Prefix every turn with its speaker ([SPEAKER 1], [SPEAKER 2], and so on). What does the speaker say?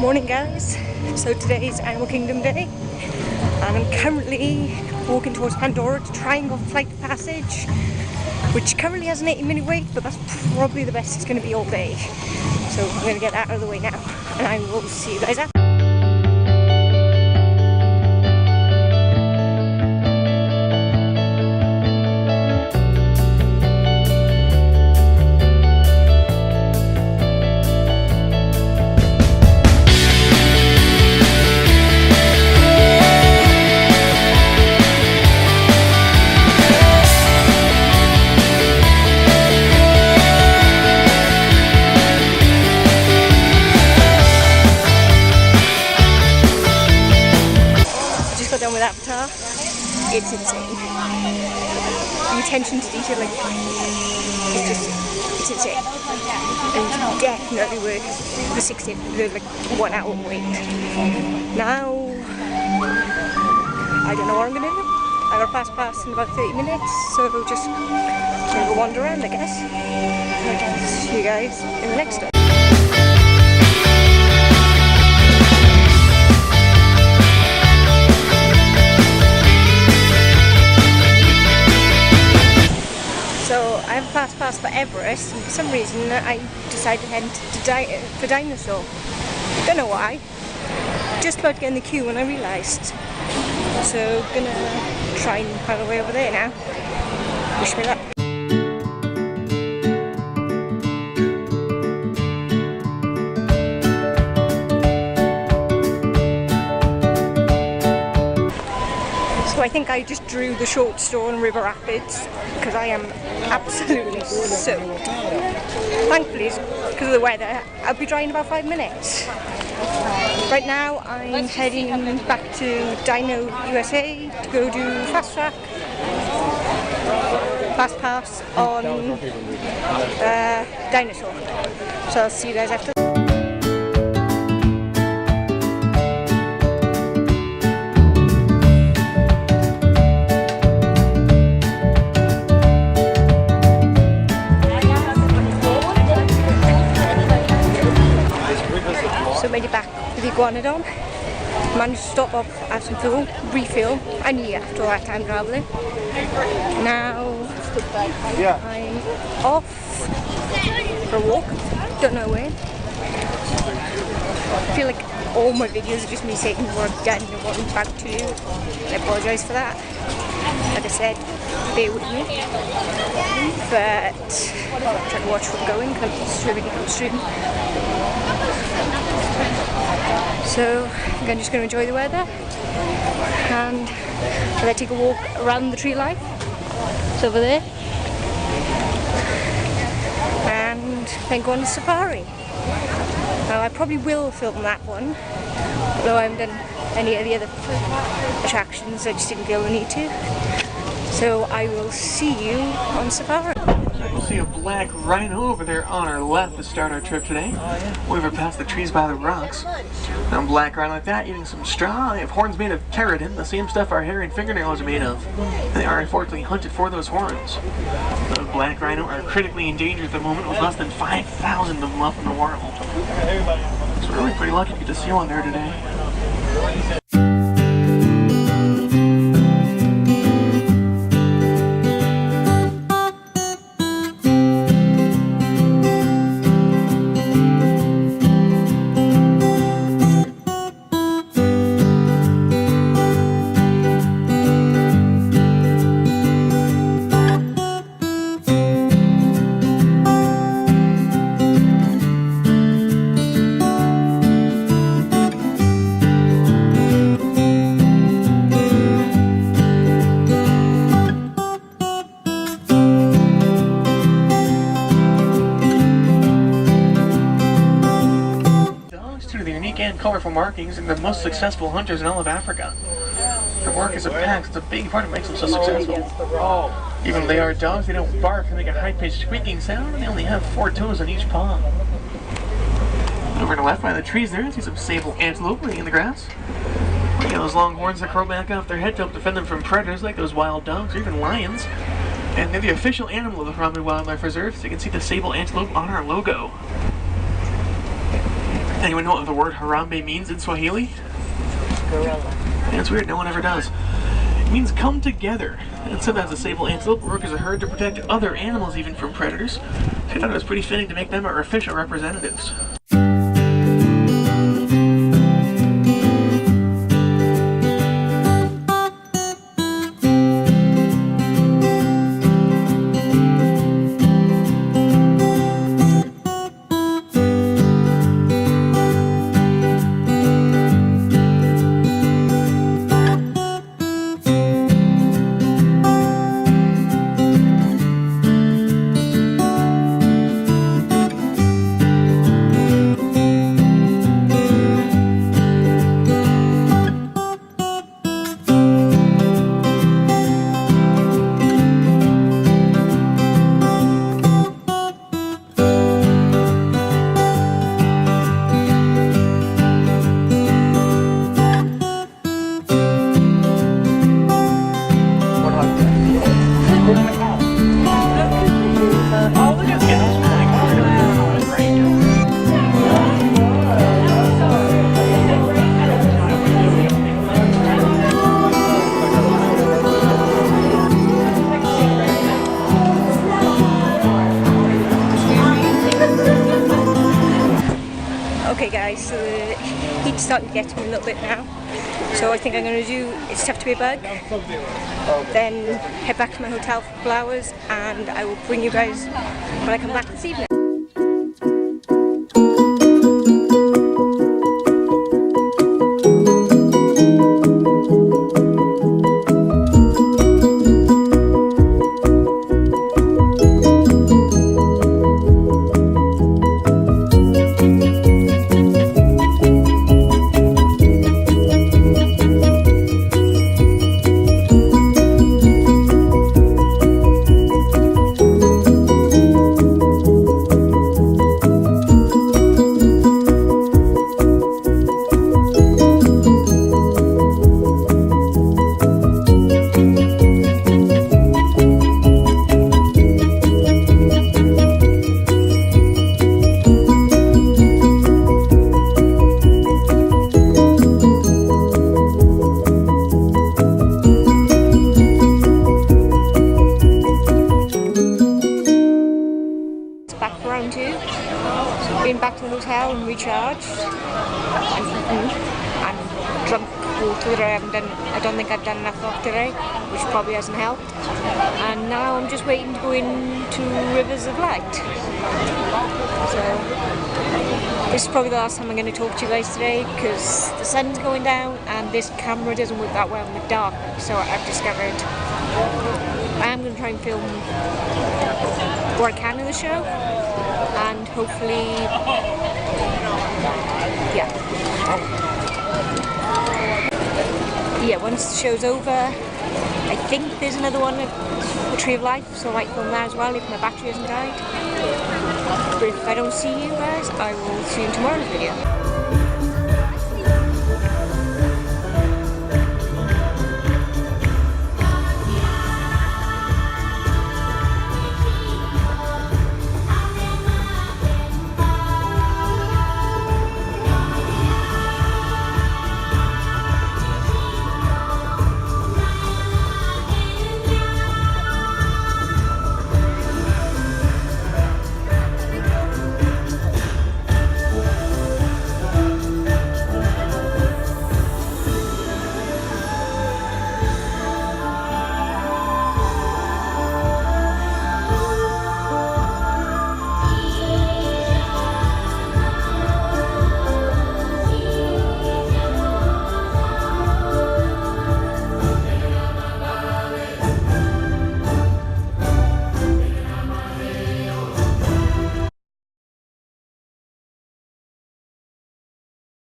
[SPEAKER 1] Morning guys, so today is Animal Kingdom Day and I'm currently walking towards Pandora to try and go Flight of Passage, which currently has an 80-minute wait, but that's probably the best it's going to be all day. So I'm going to get that out of the way now and I will see you guys after. Done with Avatar, it's insane. The attention to detail, like, it's insane. And definitely worth the 16, the 1 hour wait. Now, I don't know what I'm gonna do. I got a fast pass in about 30 minutes, so just gonna go wander around, I guess. And I'll see you guys in the next one. So I have a fast pass for Everest, and for some reason I decided to head for Dinosaur. Don't know why. Just about to get in the queue when I realised. So gonna try and find a way over there now. Wish me luck. So I think I just drew the short straw in River Rapids because I am absolutely soaked. Thankfully, because of the weather, I'll be dry in about 5 minutes. Right now I'm heading back to Dino USA to go do Fast Track, Fast Pass on Dinosaur. So I'll see you guys after. So made it back with the Iguanodon. Managed to stop off, have some fuel, refuel. I need it after all that time travelling. Now I'm off for a walk. Don't know when. I feel like all my videos are just me saying what I've done and what I'm about to do. I apologise for that. Like I said, bear with me. But I'm trying to watch where I'm going because I'm streaming. So I'm just going to enjoy the weather and I'll take a walk around the tree line. It's over there. And then go on the safari. Now I probably will film that one, although I haven't done any of the other attractions, I just didn't feel the need to. So I will see you on safari.
[SPEAKER 2] We'll see a black rhino over there on our left to start our trip today. Over past the trees by the rocks. Now black rhino like that, eating some straw. They have horns made of keratin, the same stuff our hair and fingernails are made of. And they are unfortunately hunted for those horns. Those black rhino are critically endangered at the moment with less than 5,000 of them left in the world. So we're really pretty lucky to get to see one there today. And colorful markings and the most successful hunters in all of Africa. Their work as a pack is a big part of what makes them so successful. Even though they are dogs, they don't bark, they make a high-pitched squeaking sound, and they only have 4 toes on each paw. Over to the left by the trees there, you see some sable antelope laying in the grass. You got those long horns that curl back off their head to help defend them from predators like those wild dogs or even lions. And they're the official animal of the Harambe Wildlife Reserve, so you can see the sable antelope on our logo. Anyone know what the word Harambe means in Swahili?
[SPEAKER 3] Gorilla.
[SPEAKER 2] Yeah, it's weird, no one ever does. It means come together. And sometimes the sable antelope work as a herd to protect other animals even from predators. So I thought it was pretty fitting to make them our official representatives.
[SPEAKER 1] Okay guys, so the heat's starting to get to me a little bit now. So I think I'm going to do It's Tough to Be a Bug, then head back to my hotel for a couple hours, and I will bring you guys when I come back this evening. Been back to the hotel and recharged and drunk water that I don't think I've done enough of today, which probably hasn't helped. And now I'm just waiting to go into Rivers of Light. So this is probably the last time I'm going to talk to you guys today, because the sun's going down and this camera doesn't work that well in the dark. So I've discovered I am going to try and film what I can in the show. And hopefully, yeah, once the show's over, I think there's another one of the Tree of Life, so I might film that as well if my battery hasn't died. But if I don't see you guys, I will see you in tomorrow's video.